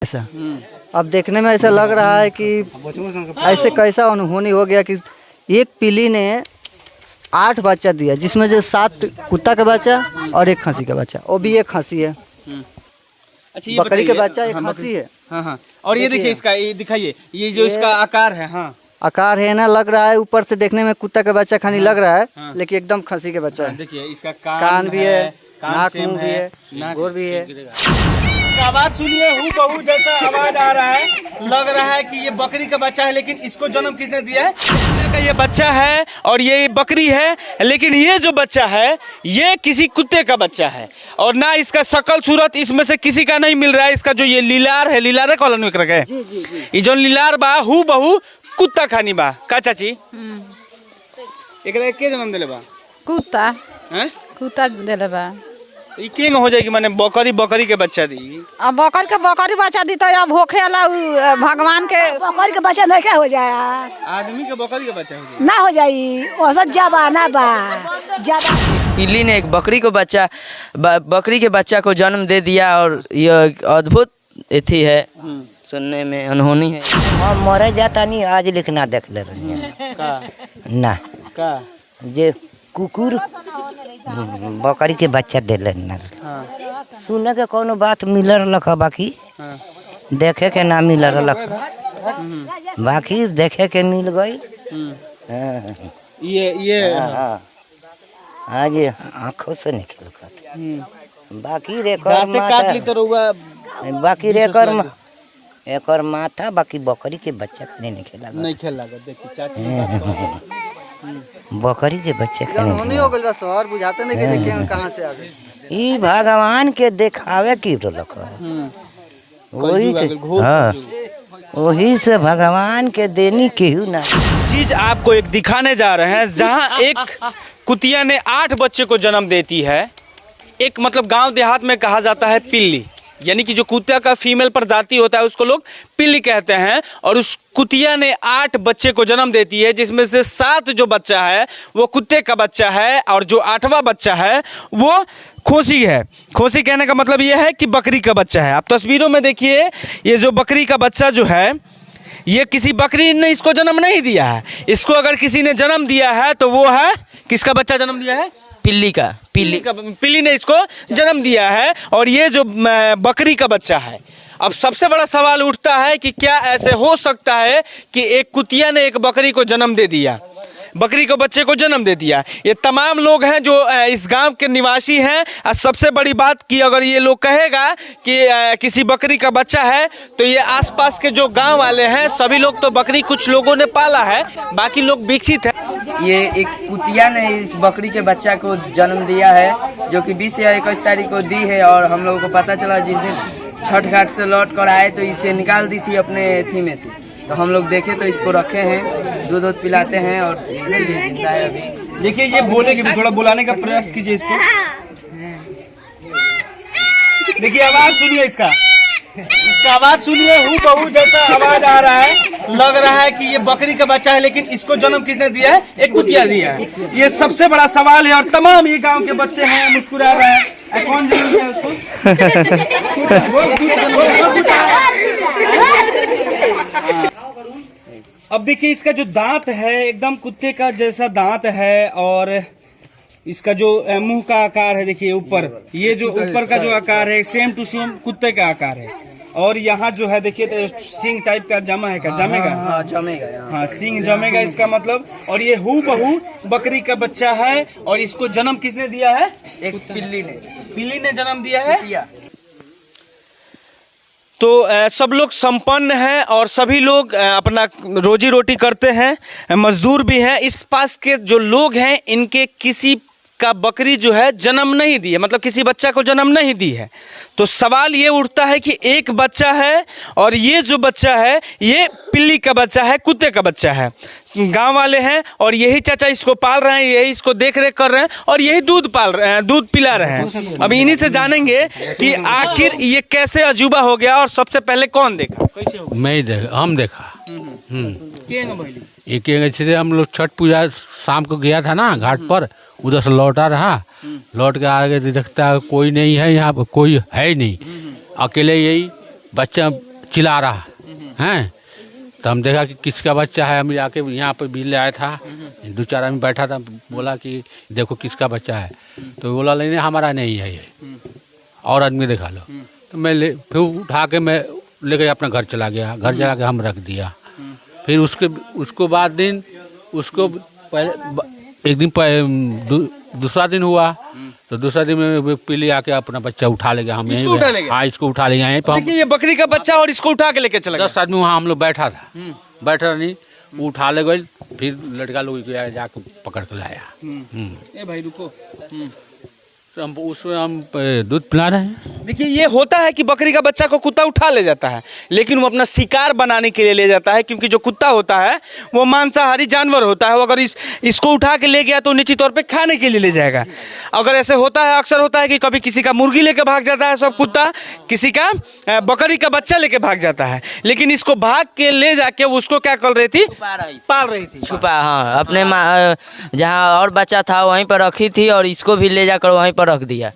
ऐसा। अब देखने में ऐसा लग रहा है कि ऐसे कैसा अनहोनी हो गया कि एक पिल्ली ने 8 बच्चा दिया, जिसमें से 7 कुत्ता का बच्चा और 1 खसी का बच्चा, वो भी 1 खसी है। अच्छा, ये बकरी का बच्चा 1 खसी है। हाँ हाँ। और ये देखिए इसका, ये दिखाइए, ये जो इसका आकार है। हाँ, आकार है ना, लग रहा है ऊपर से देखने में कुत्ता का बच्चा खानी लग रहा है, लेकिन एकदम खसी का बच्चा है। देखिए इसका कान भी है, नाक मुंह भी है, गोर भी है। आवाज सुनिए, हूँ बहू जैसा आवाज आ रहा है। लग रहा है कि ये बकरी का बच्चा है, लेकिन इसको जन्म किसने दिया है? का ये बच्चा है और ये बकरी है, लेकिन ये जो बच्चा है ये किसी कुत्ते का बच्चा है। और ना इसका शकल सूरत इसमें से किसी का नहीं मिल रहा है। इसका जो ये लीलार है, लीलार है कॉलन में रखे, ये जो लीलार बा हूँ बहू कुत्ता खानी बा का चाची। एकरा के जन्म दिले बा? कुत्ता। हैं? कुत्ता दिले बा। ई के हो जाएगी, माने बकरी के बच्चा दी। अब बकरी बच्चा दी तो अब होखे वाला भगवान के बकरी के बच्चा नहीं क्या हो जाए, आदमी के बकरी के बच्चा हो जाए ना हो जाई, औसत जमाना बा ज्यादा। पिल्ली ने एक बकरी के बच्चा को जन्म दे दिया और यह अद्भुत एथी है, सुनने में अनहोनी है। हम मरे जाता नहीं, आज लिखना देख ले रही हैं ना का जे कुकुर बकरी के बच्चा दे लेना। सुने के कोनो बात मिल रहा, बाकी देखे के ना मिल रहा, बाकी देखे के मिल गई। ये आज आँखों से निकल बाकी बाकी एकर माथा बाकी बकरी के बच्चा खाने नहीं खेला। देखिए चाची बकरी के बच्चे अनहोनी हो गइल, शहर बुझाते नहीं कि देखे कहां से आ गए। ई भगवान के दिखावे की रोलक वही से, हाँ वही से भगवान के देनी केहू ना। चीज आपको एक दिखाने जा रहे हैं, जहां एक कुतिया ने 8 बच्चे को जन्म देती है। एक मतलब गांव देहात में कहा जाता है पिल्ली, यानी कि जो कुत्ता का फीमेल प्रजाति होता है उसको लोग पिल्ली कहते हैं। और उस कुतिया ने 8 बच्चे को जन्म देती है, जिसमें से 7 जो बच्चा है वो कुत्ते का बच्चा है और जो 8वां बच्चा है वो खोसी है। खोसी कहने का मतलब ये है कि बकरी का बच्चा है। आप तस्वीरों में देखिए, ये जो बकरी का बच्चा जो है, ये किसी बकरी ने इसको जन्म नहीं दिया है। इसको अगर किसी ने जन्म दिया है तो वो है, किसका बच्चा जन्म दिया है? पिल्ली ने इसको जन्म दिया है। और ये जो बकरी का बच्चा है, अब सबसे बड़ा सवाल उठता है कि क्या ऐसे हो सकता है कि एक कुतिया ने एक बकरी को जन्म दे दिया, बकरी को बच्चे को जन्म दे दिया। ये तमाम लोग हैं जो इस गांव के निवासी हैं। और सबसे बड़ी बात कि अगर ये लोग कहेगा कि किसी बकरी का बच्चा है, तो ये आसपास के जो गांव वाले हैं सभी लोग तो बकरी कुछ लोगों ने पाला है, बाकी लोग विकसित है। ये एक कुतिया ने इस बकरी के बच्चा को जन्म दिया है, जो कि 20 या 21 तारीख को दी है। और हम लोगों को पता चला जिस दिन छठ घाट से लौट कर आए तो इसे निकाल दी थी अपने थी में से। तो हम लोग देखे तो इसको रखे हैं, दूध पिलाते हैं और इसीलिए जिंदा है अभी। देखिए ये बोलेगी भी, थोड़ा बुलाने का प्रयास कीजिए इसको। देखिए आवाज सुनिए, इसका आवाज सुनिए, हूँ बहू जैसा आवाज आ रहा है। लग रहा है कि ये बकरी का बच्चा है, लेकिन इसको जन्म किसने दिया है? एक कुतिया दिया है। ये सबसे बड़ा सवाल है और तमाम ये गांव के बच्चे हैं मुस्कुरा रहे हैं। कौन जन्म दिया उसको? अब देखिए इसका जो दांत है एकदम कुत्ते का जैसा दांत है, और इसका जो मुंह का आकार है, देखिए ऊपर ये जो ऊपर का जो आकार है सेम टू सेम कुत्ते का आकार है। और यहाँ जो है देखिए तो सिंग टाइप का जमा है, जमेगा। हाँ सिंग जमेगा इसका मतलब। और ये हू बहू बकरी का बच्चा है। और इसको जन्म किसने दिया है? एक पिल्ली ने जन्म दिया है। तो सब लोग संपन्न हैं और सभी लोग अपना रोजी रोटी करते हैं, मजदूर भी हैं। इस पास के जो लोग हैं इनके किसी का बकरी जो है जन्म नहीं दी है, मतलब किसी बच्चा को जन्म नहीं दी है। तो सवाल ये उठता है कि एक बच्चा है और ये जो बच्चा है ये पिल्ली का बच्चा है, कुत्ते का बच्चा है। गांव वाले हैं और यही चाचा इसको पाल रहे हैं, यही इसको देख रेख कर रहे हैं और यही दूध पिला रहे हैं। अब इन्हीं से जानेंगे कि आखिर ये कैसे अजूबा हो गया और सबसे पहले कौन देखा, कैसे हो गया? हम देखा। एक हम लोग छठ पूजा शाम को गया था ना घाट पर, उधर से लौटा रहा, लौट के आगे देखता कोई नहीं है, यहाँ कोई है नहीं, अकेले यही बच्चा चिल्ला रहा हैं। तो हम देखा कि किसका बच्चा है, हम आके यहाँ पे बिल आया था, 2-4 आदमी बैठा था, बोला कि देखो किसका बच्चा है। तो बोला नहीं हमारा नहीं है ये, और आदमी दिखा लो। तो मैं फिर उठा के मैं लेके अपना घर चला गया। घर चला के हम रख दिया। फिर उसको बाद दिन उसको एक दिन दूसरा दिन हुआ, तो दूसरा दिन में पीली आके अपना बच्चा उठा ले गया। हम इसको उठा ले गया? हाँ, इसको उठा ले गए। देखिए ये बकरी का बच्चा और इसको उठा के लेके चला गया। 10 आदमी वहाँ हम लोग बैठा था, बैठा नहीं, वो उठा ले गए। फिर लड़का लोग जाके पकड़ के लाया। ए भाई रुको। तो हम उसमें हम दूध पिला रहे हैं। देखिए ये होता है कि बकरी का बच्चा को कुत्ता उठा ले जाता है, लेकिन वो अपना शिकार बनाने के लिए ले जाता है, क्योंकि जो कुत्ता होता है वो मांसाहारी जानवर होता है। वो अगर इसको उठा के ले गया तो निश्चित तौर पे खाने के लिए ले जाएगा। अगर ऐसे होता है, अक्सर होता है कि कभी किसी का मुर्गी लेके भाग जाता है सब कुत्ता, किसी का बकरी का बच्चा लेके भाग जाता है, लेकिन इसको भाग के ले जाके उसको क्या कर रही थी? पाल रही थी। छुपा, हाँ, अपने जहाँ और बच्चा था वहीं पर रखी थी, और इसको भी ले जाकर वहीं पर रख दिया।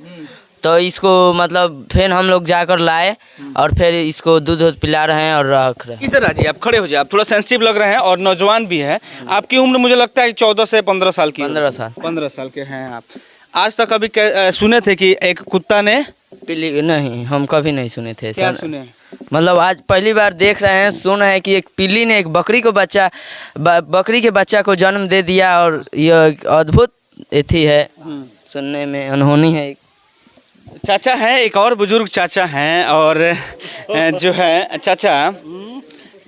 तो इसको मतलब फिर हम लोग जाकर लाए और फिर इसको दूध पिला रहे हैं और रख रहे हैं। इधर आ जाइए, आप खड़े हो जाइए। आप थोड़ा सेंसिटिव लग रहे हैं और नौजवान भी हैं। आपकी उम्र मुझे लगता है 14 से 15 साल की। 15 साल के हैं आप। आज तक कभी सुने थे कि एक कुत्ता ने पिली? नहीं, हम कभी नहीं सुने थे। क्या सुने? मतलब आज पहली बार देख रहे हैं, सुन रहे हैं कि एक पिल्ली ने एक बकरी के बच्चा को जन्म दे दिया, और यह एक अद्भुत एथी है, सुनने में अनहोनी है। चाचा हैं, एक और बुजुर्ग चाचा हैं, और जो है चाचा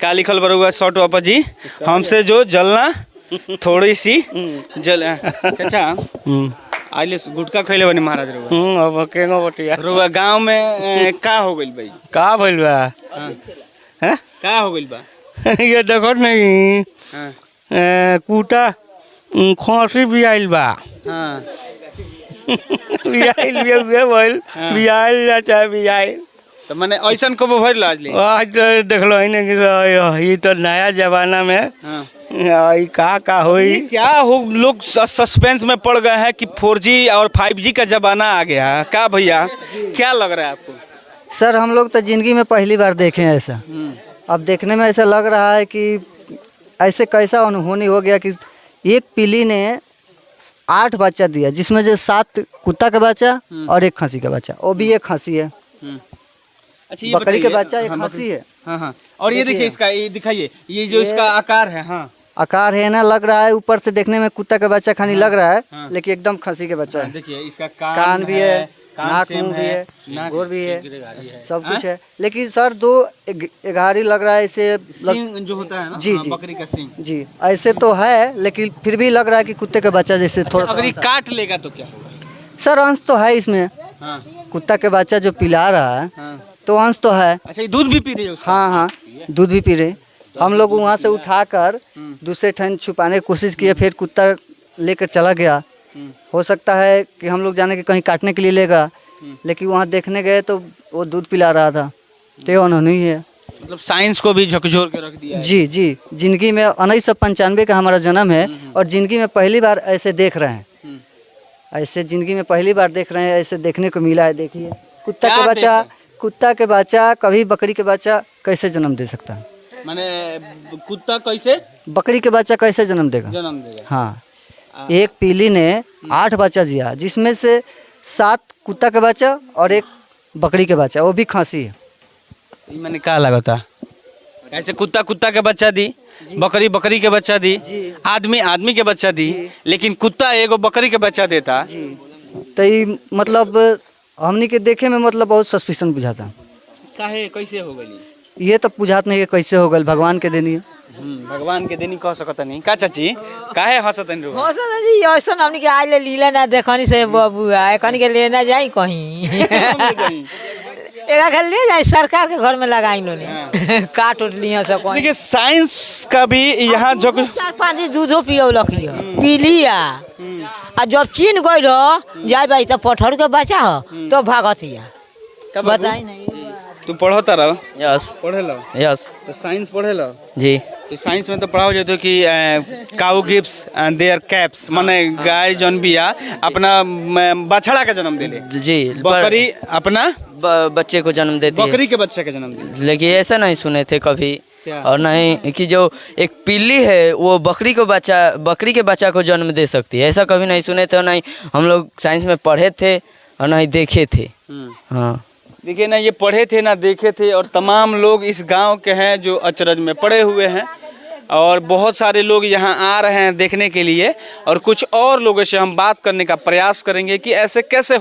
का लिखल बरुआ शॉर्ट वापा जी, हमसे जो जलना थोड़ी सी जल। चाचा आइले गुटखा खैले बनी महाराज रुआ गाँव में का हो गइल भाई? का भइल बा? हैं का हो गइल बा? ये देखो नहीं, कुटा खांसी भी आइल बा। हाँ बियाइल बियाइल तो मैंने ऐसा कबो भर लाज ले आज देख लो ये तो नया जमाना में का होई। क्या हो, लोग सस्पेंस में पड़ गए हैं कि 4G और 5G का जमाना आ गया। क्या भैया क्या लग रहा है आपको? सर हम लोग तो ज़िंदगी में पहली बार देखे हैं ऐसा। अब देखने में ऐसा लग रहा है कि ऐसे कैसा अनहोनी हो गया कि एक पीली ने 8 बच्चा दिया, जिसमें से 7 कुत्ता का बच्चा और 1 खसी का बच्चा। वो भी 1 खसी है। अच्छा, ये बकरी के बच्चा 1 खसी है। हाँ हाँ। और ये देखिए इसका, ये दिखाइए, ये जो इसका आकार है। हाँ आकार है ना, लग रहा है ऊपर से देखने में कुत्ता का बच्चा खानी लग रहा है, लेकिन एकदम खसी के बच्चा है। देखिए इसका कान भी है, नाक मुंह भी है, गोर भी है, सब कुछ है। लेकिन सर 2 एघारी लग रहा है इसे जो होता है ना, जी जी बकरी का सींग जी, ऐसे तो है, लेकिन फिर भी लग रहा है कि कुत्ते का बच्चा जैसे थोड़ा। अगर ये काट लेगा तो क्या होगा? सर अंश तो है इसमें। हाँ। कुत्ता के बच्चा जो पिला रहा है, तो अंश तो है। अच्छा, ये दूध भी पी रही है उसका? हाँ हाँ, दूध भी पी रहे। हम लोग वहाँ से उठाकर दूसरे ठन छुपाने की कोशिश किए, फिर कुत्ता लेकर चला गया। हो सकता है कि हम लोग जाने के कहीं काटने के लिए लेगा, लेकिन वहाँ देखने गए तो वो दूध पिला रहा था। तो ये नहीं है, मतलब साइंस को भी झकझोर के रख दिया है। जी जी, जिंदगी में 1995 का हमारा जन्म है, और जिंदगी में पहली बार ऐसे देख रहे हैं। ऐसे जिंदगी में पहली बार देख रहे हैं, ऐसे देखने को मिला है। देखिए कुत्ता के बच्चा कभी बकरी के बच्चा कैसे जन्म दे सकता है? माने कुत्ता कैसे बकरी के बच्चा कैसे जन्म देगा? हाँ, एक पीली ने 8 बच्चा दिया, जिसमें से 7 कुत्ता के बच्चा और 1 बकरी के बच्चा, वो भी खांसी है। मैंने क्या लगता ऐसे कुत्ता के बच्चा दी, बकरी के बच्चा दी, आदमी के बच्चा दी, लेकिन कुत्ता एगो बकरी के बच्चा देता। तो ये मतलब हमनी के देखे में मतलब बहुत सस्पिशन बुझाता। काहे कैसे हो गई? ये तो बुझात नहीं है कैसे हो गई, भगवान के देनी है। भगवान के देनी कह सकता नहीं का चाची? काहे हंसतन रो? हंसत जी ऐसा हमनी के आइले लीला ना देखनी से बबुआ एकनी के लेना जाई कहीं। एका के ले जाए सरकार के घर में लगाई लोने काट उठ लिया सब। देखिए साइंस का भी यहाँ जो 4-5 दूधो पियो लखियो पीलिया, आ जब चीन गई रहो जाए भाई तो पठर के बचा हो तो भागतिया। बताई नहीं तू पढ़ता रहो? यस पढ़े लो? यस। तो साइंस पढ़े लो जी। साइंस में तो पढ़ा हो जाता कि काउ गिव्स देयर कैप्स, माने गाय जौन बिया अपना बछड़ा का जन्म देले जी बकरी अपना बच्चे को जन्म देती है, बकरी के बच्चे का जन्म देले। लेकिन ऐसा नहीं सुने थे कभी। क्या? और नहीं कि जो एक पिल्ली है वो बकरी के बच्चा को जन्म दे सकती है, ऐसा कभी नहीं सुने थे और नहीं हम लोग साइंस में पढ़े थे और नहीं देखे थे। हाँ देखिए ना, ये पढ़े थे ना देखे थे, और तमाम लोग इस गांव के हैं जो अचरज में पड़े हुए हैं, और बहुत सारे लोग यहाँ आ रहे हैं देखने के लिए, और कुछ और लोगों से हम बात करने का प्रयास करेंगे कि ऐसे कैसे।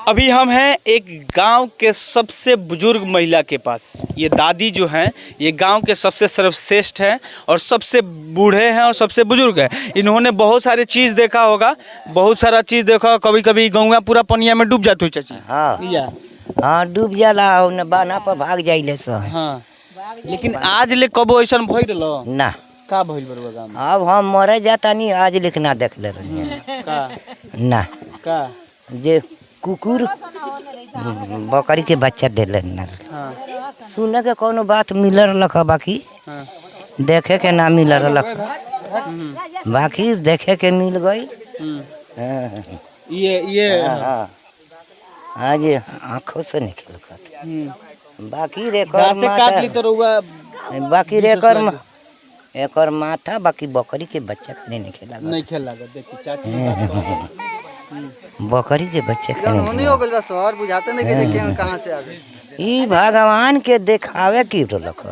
अभी हम हैं एक गांव के सबसे बुजुर्ग महिला के पास। ये दादी जो हैं ये गांव के सबसे सर्वश्रेष्ठ हैं और सबसे बूढ़े हैं और सबसे बुजुर्ग हैं। इन्होंने बहुत सारी चीज़ देखा होगा, बहुत सारा चीज़ देखा। कभी कभी गौवा पूरा पनिया में डूब जाती है चाची। हाँ हाँ डूब जाला न बाना पर भाग जाइले सब। हाँ, लेकिन आज ले कबो ऐसा भइल रहो ना का भइल बरुआ गांव में? अब हम मरे जाता नहीं आज लेकिन ना देख ले रहे का ना का जे कुकुर बकरी के बच्चा देले ना। हाँ सुने के कोनो बात मिल रहा बाकी हाँ देखे के ना मिल रहा, बाकी देखे के मिल गई। ये हाँ आज आँखों से निकल बाकी रे दांते काट ली तो रहुआ बाकी रे एक माथा बाकी बकरी के बच्चा खाने नहीं खेला नहीं खेला। देखिए चाची बकरी के बच्चे खाने होनी हो गइल बा शहर बुझाते नहीं कि के कहां से आ गए। ई भगवान के दिखावे की रोलक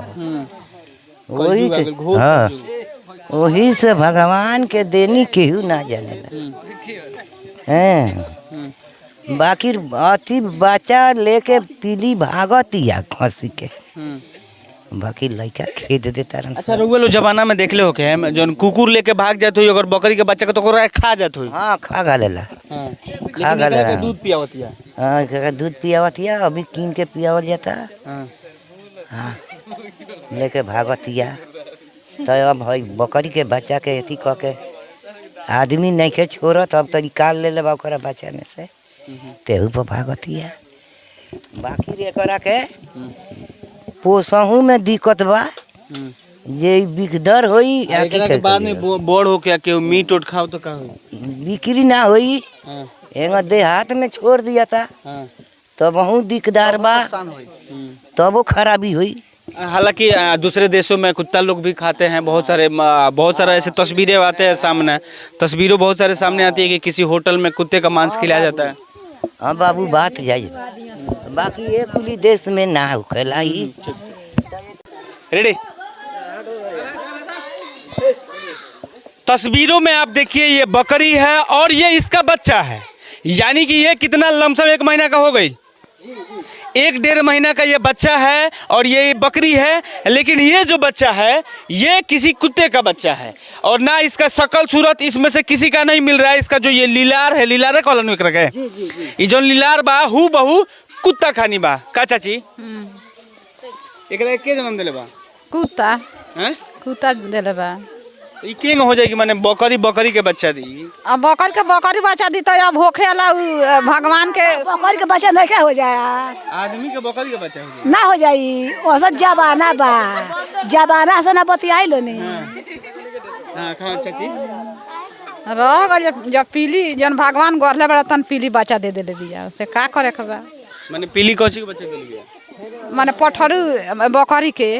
वही से। हाँ वही से भगवान के देनी केहू ना जाने हैं। बाकी अति बच्चा लेके पीली भागतिया खसी के, बाकी लड़का खेद देता रहन। अच्छा रउआ लोग जमाना में देखले हो के जौन कुकुर लेके भाग जात हुई अगर बकरी के बच्चा के तो ओकरा खा जात हुई। हाँ खा गालेला। हां खा लेकिन गालेला। एकरा के दूध पियावतिया। हाँ एकरा दूध पियावतिया अभी कीन के पियावल जाता। हां हाँ लेके भागतिया तो अब भाई बकरी के बच्चा के अथी कह के आदमी नहीं के छोड़त, अब तो निकाल ले लेबा ओकरा बच्चा में से तेहू पर भागतिया। बाकी रे करा के पोसहू में दिक्कत बा जे बिकदर होई एकरा के बाद में बड़ हो के केहू मीट उट खाओ तो का होई? बिक्री ना होई। हां एगो देहात में छोड़ दिया था हां तो बहुत दिकदार बा, तब वो खराबी हुई। हालांकि दूसरे देशों में कुत्ता लोग भी खाते हैं। बहुत सारा ऐसे तस्वीरें आते हैं सामने, तस्वीरों बहुत सारे सामने आती है कि किसी होटल में कुत्ते का मांस खिलाया जाता है। हाँ बाबू बात जायज, बाकी ये कुली देश में ना होखेला ही। रेडी तस्वीरों में आप देखिए ये बकरी है और ये इसका बच्चा है, यानी कि ये कितना लमसम 1 महीना का हो गई, 1-1.5 महीना का ये बच्चा है और ये बकरी है। लेकिन ये जो बच्चा है ये किसी कुत्ते का बच्चा है और ना इसका शकल सूरत इसमें से किसी का नहीं मिल रहा है। इसका जो ये लीलार है, लीलार है कॉलन में रखे, ये जो लीलार बा हु बहु कुत्ता खानी बा का चाची। एकरा के जन्म देले बा? कुत्ता हैं? कुत्ता देले बा। ई केंग हो जाए कि माने बकरी के बच्चा दी? अब बकरी बच्चा दी तो अब होखे वाला भगवान के बकरी के बच्चा नहीं क्या हो जाए, आदमी के बकरी के बच्चा हो जाए? ना हो जाई। औसत जबाना बा, जबाना से ना बतियाई लो नहीं। हां खाओ चाची। रह गल जब पीली जन भगवान गढ़ले बड़ा तन पीली बच्चा दे देले बिया, उसे का करे के बा? माने पीली कौची के बच्चा देले बिया? माने पठरू बकरी के।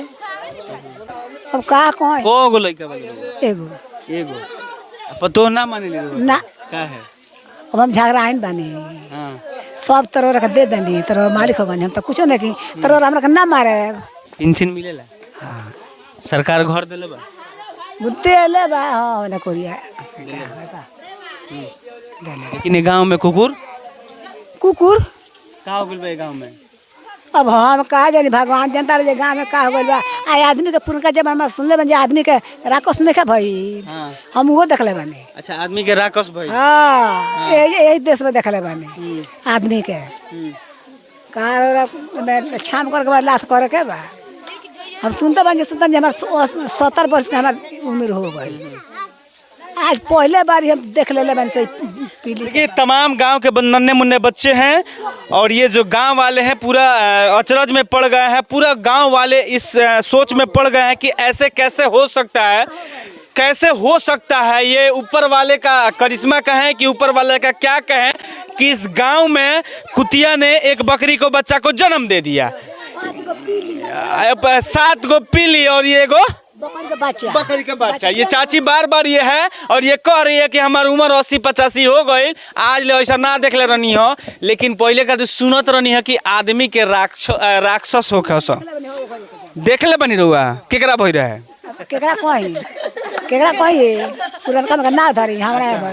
अब का कहें को गो लइका बा? एगो पतो ना माने ले ना। का है? अब हम झगड़ाइन बानी, हां सब तरह के दे देनी, तरह मालिक हो गनी, हम तो कुछ नहीं की तरह हमरा के ना मारे। पेंशन मिलेला? हां सरकार घर देले बा? बुद्धि ले बा। हां ना कोरिया लेकिन गांव में कुकुर का हो गइल बा गांव में? अब हम का जानी, भगवान जनता रहे गाँव में का हो गइल बा। आय आदमी के पुरनका जमाना में सुनले बन जे आदमी के राक्षस नहीं खा भाई। हां हम वो देखले बानी। अच्छा आदमी के राक्षस भाई? हाँ यही देश में देखले बानी आदमी के कार छाम करके बाद लाश करे के बा। हम सुनते बन जे हमारे 70 वर्ष के हमार उम्र हो गई। आज पहले बार हम देख ले मैंने से पीली। देखिए तमाम गांव के नन्हे मुन्ने बच्चे हैं और ये जो गांव वाले हैं पूरा अचरज में पड़ गए हैं। पूरा गांव वाले इस सोच में पड़ गए हैं कि ऐसे कैसे हो सकता है, कैसे हो सकता है। ये ऊपर वाले का करिश्मा कहें कि ऊपर वाले का क्या कहें कि इस गांव में कुतिया ने एक बकरी को बच्चा को जन्म दे दिया। 7 गो पीली और ये एगो बकरी का बच्चा। ये चाची बार बार ये है और ये कह रही है कि हमारी उम्र 80-85 हो गई, आज ले ऐसा ना देख ले रहनी हो। लेकिन पहले का तो सुनत रहनी है कि आदमी के राक्षस हो खसो देख ले बनी रहुआ केकरा भई रहे केकरा कोई पुरनका में ना धरी हमरा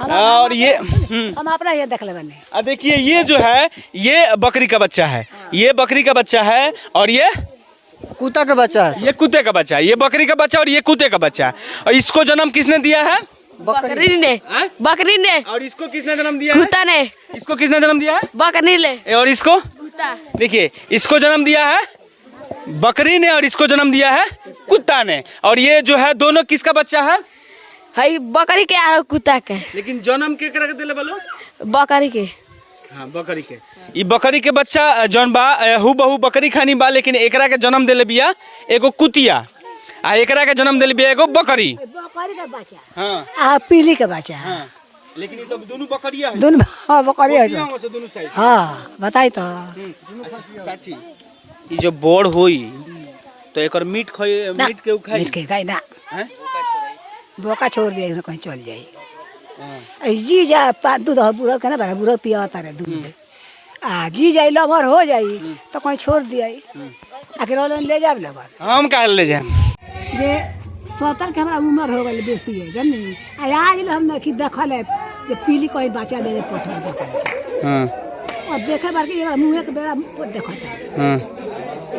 और ये हम अपना ये देख ले बने। देखिए ये जो है ये बकरी का बच्चा है, ये बकरी का बच्चा है और ये कुत्ता का बच्चा है, ये कुत्ते का बच्चा है। ये बकरी का बच्चा और ये कुत्ते का बच्चा है। और इसको जन्म किसने दिया है? बकरी ने। बकरी ने। और इसको किसने जन्म दिया है? कुत्ता ने। इसको किसने जन्म दिया है? बकरी ने। और इसको कुत्ता। देखिए इसको जन्म दिया है बकरी ने और इसको जन्म दिया है कुत्ता ने। और ये जो है दोनों किसका बच्चा है? है बकरी के और कुत्ता के। लेकिन जन्म के करा के दिले बोलो? बकरी के। हाँ बकरी के। ये बकरी के बच्चा जौन बा हु बहु बकरी खानी बा, लेकिन एकरा के जन्म दिले बिया एगो कुतिया आ एकरा के जन्म दिले बिया एगो बकरी का बच्चा। हाँ आ पीली का बच्चा। हाँ लेकिन ये तो दोनों बकरिया है। दोनों बकरी है दोनों साइड। हाँ बताई तो। चाची ये जो बोर हुई तो एक मीट खाई, मीट के खाई, मीट के खाई ना हैं? बोका छोड़ दिया कहीं चल जाई। जी जा दूध बुढ़ो के ना बड़ा बुढ़ो पिया तारे दूध आ जी जाई लमर हो जाई तो कहीं छोड़ दिया आखिर ले जाब लगन हम कहा ले जाए जे 70 के हमरा उम्र हो गई बेसी है जनी आज हम देखी देखल है जे पीली कोई बच्चा ले पठा दे। हां और देखे बार के मुंह के बेड़ा देखत है। हां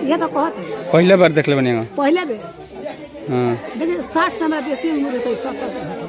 ये तो कहत है पहले बार देख ले बनेगा पहले बे। हां देखिए 60 से हमरा बेसी उम्र है 70